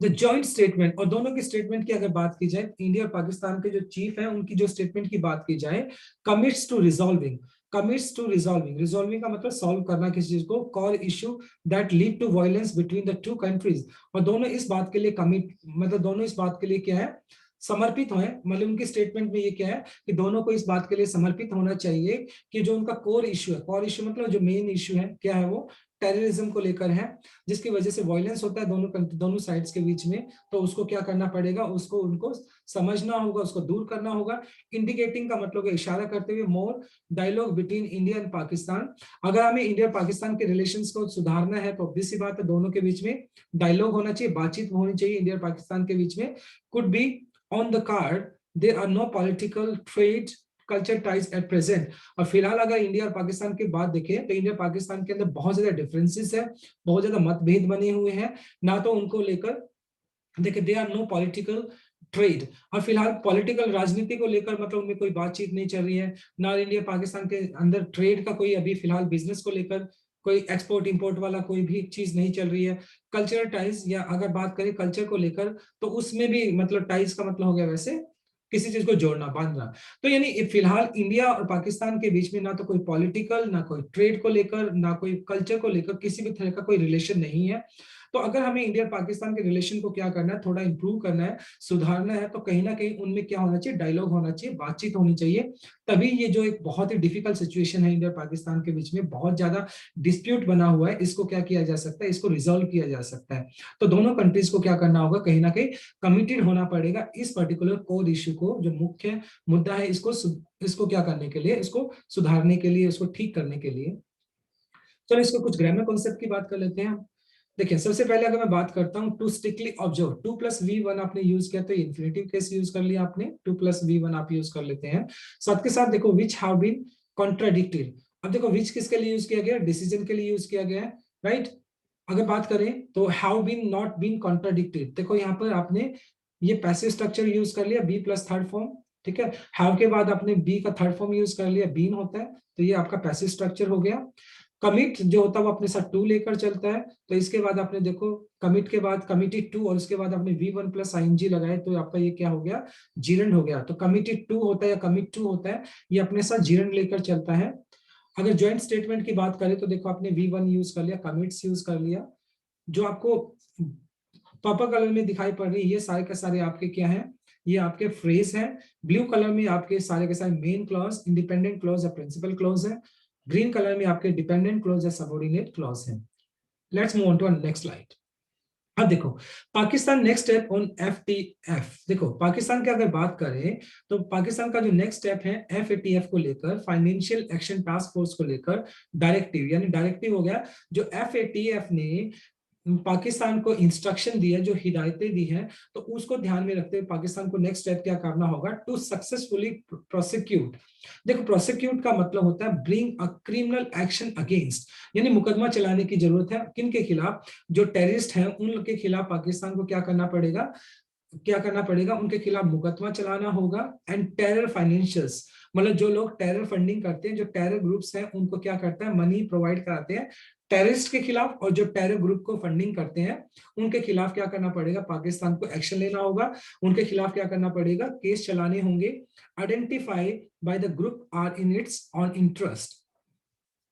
द जॉइंट स्टेटमेंट, और दोनों की स्टेटमेंट की अगर बात की जाए, इंडिया और पाकिस्तान के जो चीफ है उनकी जो स्टेटमेंट की बात की जाए, commits to resolving, commits to resolving, resolving का मतलब सॉल्व करना किसी चीज को, call issue that lead to violence between the two countries. और दोनों इस बात के लिए कमिट, मतलब दोनों इस बात के लिए क्या है, समर्पित है। मतलब उनकी स्टेटमेंट में ये क्या है कि दोनों को इस बात के लिए समर्पित होना चाहिए कि जो उनका कोर इशू है, कोर इशू मतलब जो मेन इशू है क्या है, वो टेररिज्म को लेकर है, जिसकी वजह से वायलेंस होता है दोनों साइड्स के बीच में। तो उसको क्या करना पड़ेगा, उसको उनको समझना होगा, उसको दूर करना होगा। इंडिकेटिंग का मतलब है इशारा करते हुए more dialogue between India and Pakistan. अगर हमें इंडिया और पाकिस्तान के रिलेशंस को सुधारना है तो ऑब्वियस सी बात है दोनों के बीच में डायलॉग होना चाहिए, बातचीत होनी चाहिए इंडिया और पाकिस्तान के बीच में। Could be on the card, there are no political trade culture ties at present. और फिलहाल अगर इंडिया और पाकिस्तान की बात देखें तो इंडिया पाकिस्तान के अंदर बहुत ज्यादा डिफरेंसेस है, बहुत ज्यादा मतभेद बने हुए हैं, ना तो उनको लेकर देखिए they are no political trade, और फिलहाल पॉलिटिकल राजनीति को लेकर मतलब उनमें कोई बातचीत नहीं चल रही है, ना इंडिया पाकिस्तान के अंदर ट्रेड का कोई अभी फिलहाल बिजनेस को लेकर कोई एक्सपोर्ट इंपोर्ट वाला कोई भी चीज नहीं चल रही है। कल्चरल टाइज, या अगर बात करें कल्चर को लेकर तो उसमें भी मतलब टाइज का मतलब हो गया वैसे किसी चीज को जोड़ना, बांधना। तो यानी फिलहाल इंडिया और पाकिस्तान के बीच में ना तो कोई पॉलिटिकल, ना कोई ट्रेड को लेकर, ना कोई कल्चर को लेकर किसी भी तरह का कोई रिलेशन नहीं है। तो अगर हमें इंडिया पाकिस्तान के रिलेशन को क्या करना है, थोड़ा इंप्रूव करना है, सुधारना है, तो कहीं ना कहीं उनमें क्या होना चाहिए, डायलॉग होना चाहिए, बातचीत होनी चाहिए। तभी ये जो एक बहुत ही डिफिकल्ट सिचुएशन है इंडिया पाकिस्तान के बीच में, बहुत ज्यादा डिस्प्यूट बना हुआ है, इसको क्या किया जा सकता है, इसको रिजोल्व किया जा सकता है। तो दोनों कंट्रीज को क्या करना होगा, कहीं ना कहीं कमिटेड होना पड़ेगा इस पर्टिकुलर कोर इश्यू को, जो मुख्य मुद्दा है, इसको क्या करने के लिए, इसको सुधारने के लिए, इसको ठीक करने के लिए। चलो इसको कुछ ग्रामर कॉन्सेप्ट की बात कर लेते हैं। देखिए सबसे पहले अगर मैं बात करता हूं, टू स्ट्रिक्टली ऑब्जर्व, 2+V1 आपने यूज किया तो इन्फिनेटिव केस यूज कर लिया आपने, 2+V1 आप यूज कर लेते हैं। साथ के साथ देखो विच हैव बीन कॉन्ट्राडिक्टेड, अब देखो विच किसके लिए यूज किया गया, डिसीजन के लिए यूज किया गया है, राइट। अगर बात करें तो have been not been contradicted, देखो यहाँ पर आपने ये पैसिव स्ट्रक्चर यूज कर लिया, बी प्लस थर्ड फॉर्म, ठीक है। हैव के बाद आपने बी का थर्ड फॉर्म यूज कर लिया, बीन होता है, तो ये आपका पैसिव स्ट्रक्चर हो गया। कमिट जो होता है वो अपने साथ टू लेकर चलता है, तो इसके बाद आपने देखो कमिट के बाद कमिटेड टू और उसके बाद आपने V1 प्लस ING लगाए तो आपका ये क्या हो गया, जीरंड हो गया। तो कमिटेड टू होता है या कमिट टू होता है, ये अपने साथ जीरंड लेकर चलता है। अगर ज्वाइंट स्टेटमेंट की बात करें तो देखो आपने V1 यूज कर लिया, कमिट्स यूज कर लिया, जो आपको पर्पल कलर में दिखाई पड़ रही है ये सारे के सारे आपके क्या है, ये आपके फ्रेज हैं। ब्लू कलर में आपके सारे के सारे मेन क्लॉज, इंडिपेंडेंट क्लॉज या प्रिंसिपल क्लॉज है। ग्रीन कलर में आपके डिपेंडेंट क्लॉज या सबऑर्डिनेट क्लॉज है। Let's move on to next slide. अब देखो Pakistan next step on FATF। देखो पाकिस्तान की अगर बात करें तो पाकिस्तान का जो नेक्स्ट स्टेप है FATF को लेकर, फाइनेंशियल एक्शन टास्क फोर्स को लेकर डायरेक्टिव, यानी डायरेक्टिव हो गया जो FATF ने पाकिस्तान को इंस्ट्रक्शन दी है, जो हिदायतें दी हैं, तो उसको ध्यान में रखते हुए पाकिस्तान को नेक्स्ट स्टेप क्या करना होगा, टू सक्सेसफुली प्रोसिक्यूट। देखो प्रोसिक्यूट का मतलब होता है bring a criminal action against, यानी मुकदमा चलाने की जरूरत है। किन के खिलाफ, जो टेररिस्ट हैं उनके खिलाफ पाकिस्तान को क्या करना पड़ेगा, उनके खिलाफ मुकदमा चलाना होगा। एंड टेरर फाइनेंशियल्स, मतलब जो लोग टेरर फंडिंग करते हैं, जो टेरर ग्रुप्स हैं उनको क्या करता है, मनी प्रोवाइड कराते हैं टेररिस्ट के खिलाफ, और जो टेरर ग्रुप को फंडिंग करते हैं उनके खिलाफ क्या करना पड़ेगा, पाकिस्तान को एक्शन लेना होगा। उनके खिलाफ क्या करना पड़ेगा, केस चलाने होंगे। Identify by the group are in its on interest.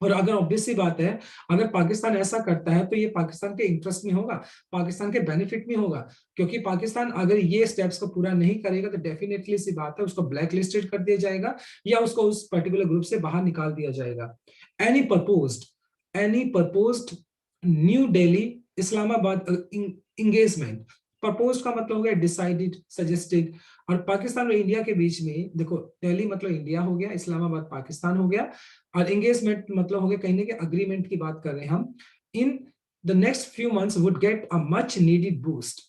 और अगर ऑब्वियस सी बात है, अगर पाकिस्तान ऐसा करता है तो ये पाकिस्तान के इंटरेस्ट में होगा, पाकिस्तान के बेनिफिट में होगा, क्योंकि पाकिस्तान अगर ये स्टेप्स को पूरा नहीं करेगा तो डेफिनेटली सी बात है उसको ब्लैक लिस्टेड कर दिया जाएगा या उसको उस पर्टिकुलर ग्रुप से बाहर निकाल दिया जाएगा। Any proposed new Delhi Islamabad engagement, propose का मतलब हो गया डिसाइडेड, सजेस्टेड। और पाकिस्तान और इंडिया के बीच में देखो दिल्ली मतलब इंडिया हो गया, इस्लामाबाद पाकिस्तान हो गया, और एंगेजमेंट मतलब हो गया कहीं ना कहीं अग्रीमेंट की बात कर रहे हैं हम। In the next few months would get a much needed boost.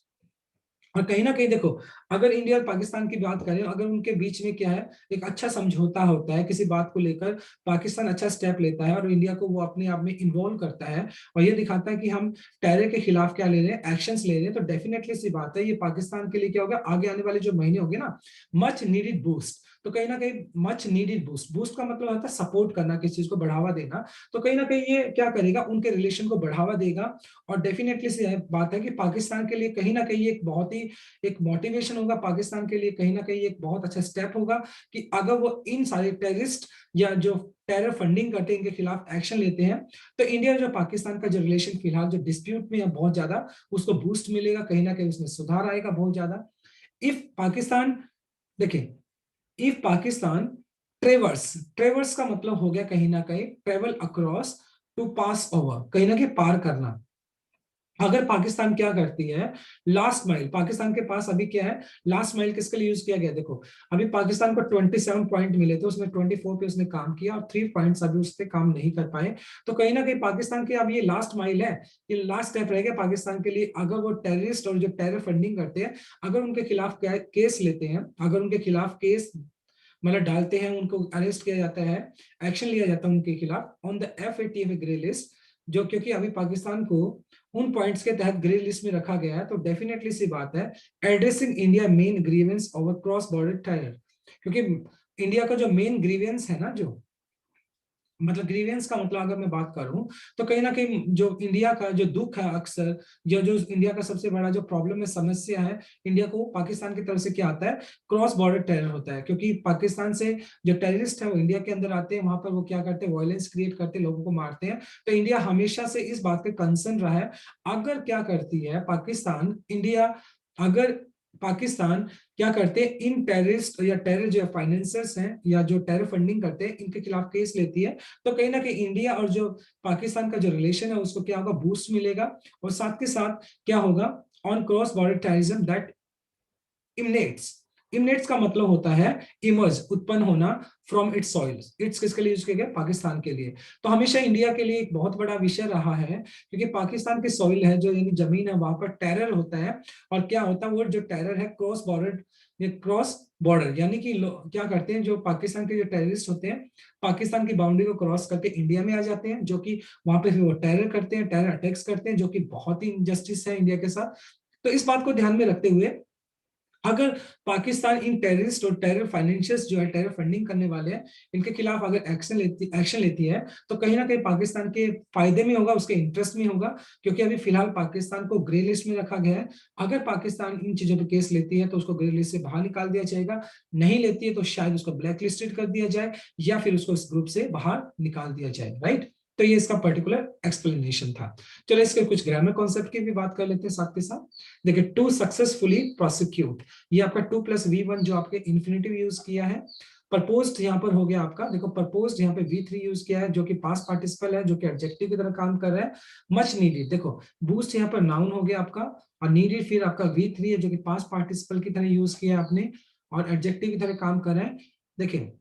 और कहीं ना कहीं देखो अगर इंडिया और पाकिस्तान की बात करें, अगर उनके बीच में क्या है, एक अच्छा समझौता होता है किसी बात को लेकर, पाकिस्तान अच्छा स्टेप लेता है और इंडिया को वो अपने आप में इन्वॉल्व करता है और ये दिखाता है कि हम टेरर के खिलाफ क्या ले रहे हैं, एक्शंस ले रहे हैं, तो डेफिनेटली सी बात है ये पाकिस्तान के लिए क्या होगा, आगे आने वाले जो महीने होंगे ना, मच नीडेड बूस्ट। तो कहीं ना कहीं मच नीडेड बूस्ट, बूस्ट का मतलब होता है सपोर्ट करना, किसी चीज को बढ़ावा देना, तो कहीं ना कहीं ये क्या करेगा, उनके रिलेशन को बढ़ावा देगा। और डेफिनेटली सी बात है कि पाकिस्तान के लिए कहीं ना कहीं एक बहुत ही एक मोटिवेशन होगा, पाकिस्तान के लिए कहीं ना कहीं एक बहुत अच्छा स्टेप होगा कि अगर वो इन सारे टेररिस्ट या जो टेरर फंडिंग करते हैं इनके खिलाफ एक्शन लेते हैं, तो इंडिया जो पाकिस्तान का जो रिलेशन फिलहाल जो डिस्प्यूट में है बहुत ज्यादा, उसको बूस्ट मिलेगा, कहीं ना कहीं उसमें सुधार आएगा बहुत ज्यादा। इफ पाकिस्तान, देखिए इफ पाकिस्तान ट्रेवर्स, ट्रेवर्स का मतलब हो गया कहीं ना कहीं travel across, to pass over, कहीं ना कहीं पार करना। अगर पाकिस्तान क्या करती है, लास्ट माइल, पाकिस्तान के पास अभी क्या है, लास्ट माइल किसके लिए यूज किया गया, देखो अभी पाकिस्तान को 27 पॉइंट मिले थे, उसमें 24 पे उसने काम किया और 3 पॉइंट्स अभी उससे काम नहीं कर पाए। तो कहीं ना कहीं पाकिस्तान के अब ये लास्ट माइल है, ये लास्ट स्टेप रहेगा पाकिस्तान के लिए। अगर वो टेररिस्ट और जो टेरर फंडिंग करते हैं, अगर उनके खिलाफ केस लेते हैं, अगर उनके खिलाफ केस मतलब डालते हैं, उनको अरेस्ट किया जाता है, एक्शन लिया जाता है उनके खिलाफ on the FATF grey list, जो क्योंकि अभी पाकिस्तान को उन पॉइंट्स के तहत ग्रे लिस्ट में रखा गया है, तो डेफिनेटली सी बात है addressing India main grievance over cross border terror, क्योंकि इंडिया का जो मेन ग्रीवेंस है ना, जो मतलब ग्रीवेंस का मतलब अगर मैं बात करूं तो कहीं ना कहीं जो इंडिया का जो दुख है अक्सर, जो इंडिया का सबसे बड़ा जो प्रॉब्लम है, समस्या है इंडिया को, पाकिस्तान की तरफ से क्या आता है, क्रॉस बॉर्डर टेरर होता है। क्योंकि पाकिस्तान से जो टेररिस्ट है वो इंडिया के अंदर आते हैं, वहां पर वो क्या करते हैं, वायलेंस क्रिएट करते हैं, लोगों को मारते हैं। तो इंडिया हमेशा से इस बात का कंसर्न रहा है। अगर क्या करती है पाकिस्तान, इंडिया अगर पाकिस्तान क्या करते हैं, इन टेररिस्ट या टेरर जो फाइनेंसर्स हैं या जो टेरर फंडिंग करते हैं, इनके खिलाफ केस लेती है, तो कहीं ना कहीं इंडिया और जो पाकिस्तान का जो रिलेशन है उसको क्या होगा, बूस्ट मिलेगा। और साथ के साथ क्या होगा, on cross border terrorism that emanates, emanates का मतलब होता है इमर्ज, उत्पन्न होना, फ्रॉम इट्स सॉइल, इट्स किसके लिए यूज किया गया, पाकिस्तान के लिए। तो हमेशा इंडिया के लिए एक बहुत बड़ा विषय रहा है, क्योंकि पाकिस्तान की सॉइल है, जो यानी जमीन है, वहां पर टेरर होता है। और क्या होता है, वो जो टेरर है क्रॉस बॉर्डर, क्रॉस बॉर्डर यानी कि क्या करते हैं, जो पाकिस्तान के जो टेररिस्ट होते हैं, पाकिस्तान की बाउंड्री को क्रॉस करके इंडिया में आ जाते हैं, जो कि वहां पे फिर वो टेरर करते हैं, टेरर अटैक्स करते हैं, जो कि बहुत ही इनजस्टिस है इंडिया के साथ। तो इस बात को ध्यान में रखते हुए अगर पाकिस्तान इन टेररिस्ट और टेरर फाइनेंशियल्स जो है, टेरर फंडिंग करने वाले हैं, इनके खिलाफ अगर एक्शन लेती है तो कहीं ना कहीं पाकिस्तान के फायदे में होगा, उसके इंटरेस्ट में होगा, क्योंकि अभी फिलहाल पाकिस्तान को ग्रे लिस्ट में रखा गया है। अगर पाकिस्तान इन चीजों पर केस लेती है तो उसको ग्रे लिस्ट से बाहर निकाल दिया जाएगा, नहीं लेती है तो शायद उसको ब्लैक लिस्टेड कर दिया जाए या फिर उसको इस ग्रुप से बाहर निकाल दिया जाए, राइट। तो ये इसका पर्टिकुलर एक्सप्लेनेशन था। चलो इसके कुछ ग्रामर कॉन्सेप्ट की भी बात कर लेते हैं साथ के साथ। देखिए, टू सक्सेसफुली प्रोसिक्यूट, ये आपका 2+V1 जो आपके इन्फिनेटिव यूज किया है। प्रपोज्ड यहाँ पर हो गया आपका, देखो प्रपोज्ड यहाँ पे V3 यूज किया है जो कि पास्ट पार्टिसिपल है, जो कि एडजेक्टिव की तरह काम कर रहा है। मच नीडेड, देखो बूस्ट यहाँ पर नाउन हो गया आपका, और नीडेड फिर आपका V3 है जो कि पास्ट पार्टिसिपल की तरह यूज किया है आपने, और एडजेक्टिव की तरह काम कर रहा है। देखिए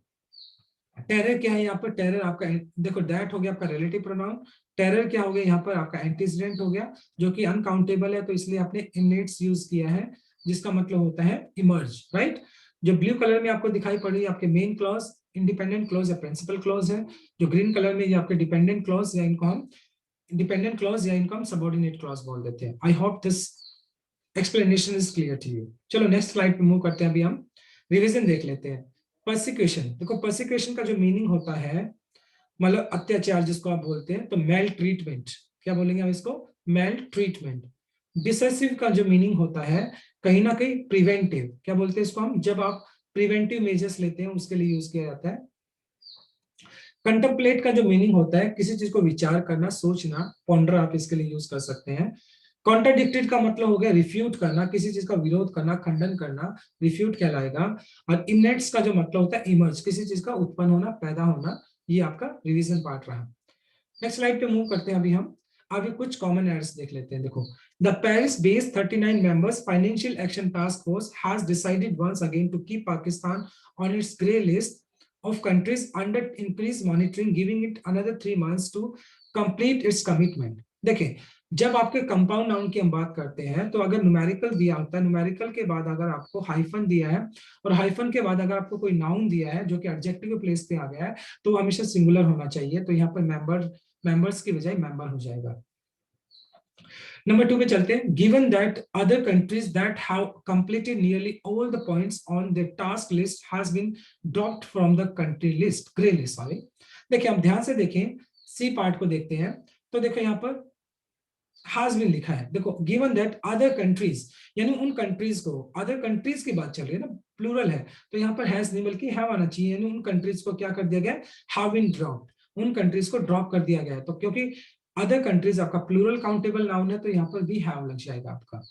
टेरर क्या है यहाँ पर, टेरर आपका, देखो दैट हो गया आपका रिलेटिव प्रोनाउन, टेरर क्या हो गया यहाँ पर आपका एंटीसीडेंट हो गया, जो कि अनकाउंटेबल है तो इसलिए आपने इनेट्स यूज किया है, जिसका मतलब होता है इमर्ज, राइट। जो ब्लू कलर में आपको दिखाई पड़ रही है आपके मेन क्लॉज, इंडिपेंडेंट क्लॉज या प्रिंसिपल क्लॉज है। जो ग्रीन कलर में ये आपके डिपेंडेंट क्लॉज या इनको हम डिपेंडेंट क्लॉज या इनको हम सबऑर्डिनेट क्लॉज बोल देते हैं। I hope this explanation is clear to you. चलो नेक्स्ट स्लाइड पे मूव करते हैं, अभी हम रिवीजन देख लेते हैं। परसिक्यूशन, देखो परसिक्यूशन का जो मीनिंग होता है, मतलब अत्याचार जिसको आप बोलते हैं, तो मेल ट्रीटमेंट, क्या बोलेंगे हम इसको, मेल ट्रीटमेंट। डिसेसिव का जो मीनिंग होता है कहीं ना कहीं प्रिवेंटिव, क्या बोलते हैं इसको हम, जब आप प्रिवेंटिव मेजर्स लेते हैं उसके लिए यूज किया जाता है। कंटेम्पलेट का जो मीनिंग होता है किसी चीज को विचार करना, सोचना, पॉन्डर आप इसके लिए यूज कर सकते हैं। कॉन्ट्राडिक्टेड का मतलब हो गया रिफ्यूट करना, किसी चीज का विरोध करना, खंडन करना, रिफ्यूट कहलाएगा। और इनेट्स का जो मतलब होता है इमर्ज, किसी चीज का उत्पन्न होना, पैदा होना। ये आपका रिवीजन पार्ट रहा। नेक्स्ट स्लाइड पे मूव करते हैं, अभी हम आगे कुछ कॉमन एरर्स देख लेते हैं। देखो, the Paris based 39 members financial action task force has decided once again to keep Pakistan on its grey list of countries under increased monitoring, giving it another 3 months to complete its commitment। देखिए, जब आपके compound noun की हम बात करते हैं तो अगर न्यूमेरिकल दिया होता है, न्यूमेरिकल के बाद अगर आपको हाइफन दिया है और हाइफन के बाद अगर आपको कोई नाउन दिया है जो कि एडजेक्टिव के प्लेस पे आ गया है तो हमेशा सिंगुलर होना चाहिए, तो यहाँ पर मेंबर्स की बजाय मेंबर हो जाएगा। नंबर 2 पे चलते हैं। Given that other countries that have completed nearly all the points on the task list has been dropped from the country list, grey list, sorry. देखिए हम ध्यान से देखें, सी पार्ट को देखते हैं, तो देखो यहाँ पर has been लिखा है। देखो गिवन दैट अदर कंट्रीज, यानी उन कंट्रीज को, अदर कंट्रीज की बात चल रही है ना, प्लूरल है, तो यहाँ पर हैज नहीं बल्कि हैव आना चाहिए, यानी उन कंट्रीज को क्या कर दिया गया, हैव बीन ड्रॉप्ड, उन कंट्रीज को ड्रॉप कर दिया गया है। तो क्योंकि अदर कंट्रीज आपका प्लूरल काउंटेबल नाउन है तो यहाँ पर भी हैव लग जाएगा आपका।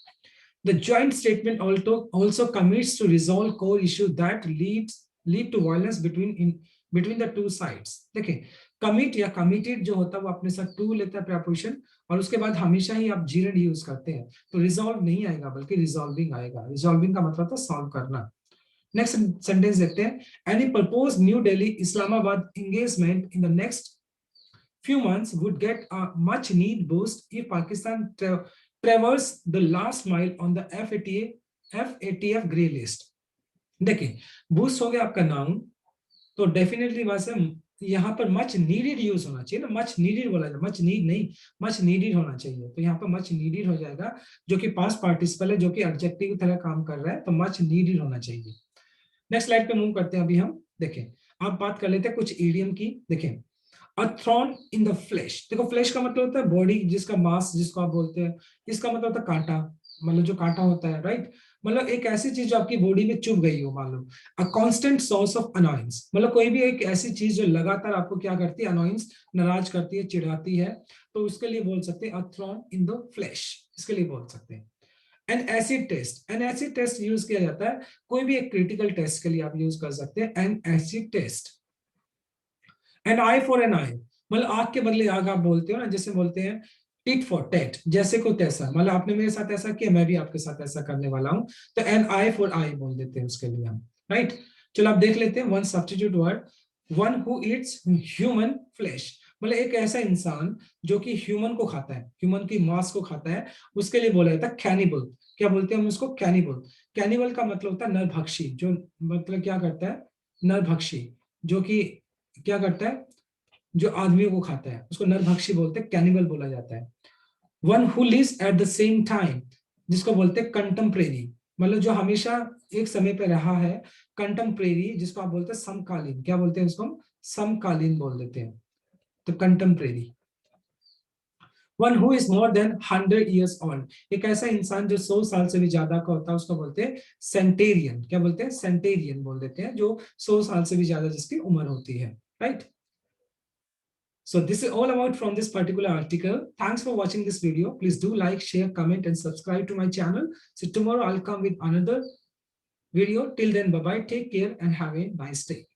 The joint statement also commits to resolve core issue that lead to violence between the two sides। देखिए कमिट या कमिटेड जो होता है वो अपने साथ टू लेता है प्रेपोजिशन, और उसके बाद हमेशा ही आप जीरेड यूज करते हैं, तो रिजॉल्व नहीं आएगा बल्कि रिजॉल्विंग आएगा। रिजॉल्विंग का मतलब था सॉल्व करना। नेक्स्ट सेंटेंस देखते हैं। Any propose new Delhi Islamabad engagement in the next few months would get a much need boost if Pakistan traverse the last mile on the FATF grey list। देखिए boost हो गया आपका नाउन, तो definitely वहां से यहाँ पर मच नीडेड यूज होना चाहिए ना, मच नीडेड बोला जाए, मच नीड नहीं, मच नीडेड होना चाहिए, तो यहाँ पर मच नीडेड हो जाएगा, जो कि पास्ट पार्टिसिपल है, जो कि एडजेक्टिव की तरह काम कर रहा है, तो मच नीडेड होना चाहिए। नेक्स्ट स्लाइड पे मूव करते हैं, अभी हम देखें, आप बात कर लेते हैं कुछ इडियम की। देखें, a thorn in the flesh, देखो फ्लैश का मतलब होता है बॉडी, जिसका मांस जिसको आप बोलते हैं, इसका मतलब होता है कांटा, मतलब जो कांटा होता है, राइट, मतलब एक ऐसी चीज जो आपकी बॉडी में चुभ गई हो, मान लो। A constant source of annoyance, मतलब कोई भी एक ऐसी चीज जो लगातार आपको क्या करती है, अनॉयंस, नाराज करती है, चिढ़ाती है, तो उसके लिए बोल सकते हैं a thorn in the flash, इसके लिए बोल सकते हैं। An acid test, an acid test use किया जाता है कोई भी एक क्रिटिकल टेस्ट के लिए, आप यूज कर सकते हैं an acid test. An eye for an eye, मतलब आग के बदले आग आप बोलते हो ना, जैसे बोलते हैं टिट फॉर टेट, जैसे को तैसा, मतलब आपने मेरे साथ ऐसा किया मैं भी आपके साथ ऐसा करने वाला हूं, तो एन आई फॉर आई बोल देते हैं उसके लिए हम, राइट। चलो आप देख लेते हैं one substitute word, one who Yeats human flesh, मतलब एक ऐसा इंसान जो कि ह्यूमन को खाता है, ह्यूमन की मांस को खाता है, उसके लिए बोला जाता है कैनिबल। क्या बोलते हैं हम उसको, कैनिबल। कैनिबल का मतलब होता है नरभक्षी, जो मतलब क्या करता है, नरभक्षी, जो कि क्या करता है, जो आदमियों को खाता है, उसको नरभक्षी बोलते हैं, कैनिबल बोला जाता है। One who lives at the same time, जिसको बोलते हैं कंटेम्परेरी, मतलब जो हमेशा एक समय पे रहा है, कंटेम्परेरी जिसको आप बोलते हैं समकालीन, क्या बोलते हैं उसको हम समकालीन बोल देते हैं, तो contemporary. One who is more than 100 years old, एक ऐसा इंसान जो 100 साल से भी ज्यादा का होता है उसको बोलते हैं सेंटेरियन, क्या बोलते हैं सेंटेरियन बोल देते हैं, जो 100 साल से भी ज्यादा जिसकी उम्र होती है, right. So this is all about from this particular article. Thanks for watching this video. Please do like, share, comment, and subscribe to my channel. So tomorrow I'll come with another video. Till then, bye bye. Take care and have a nice day.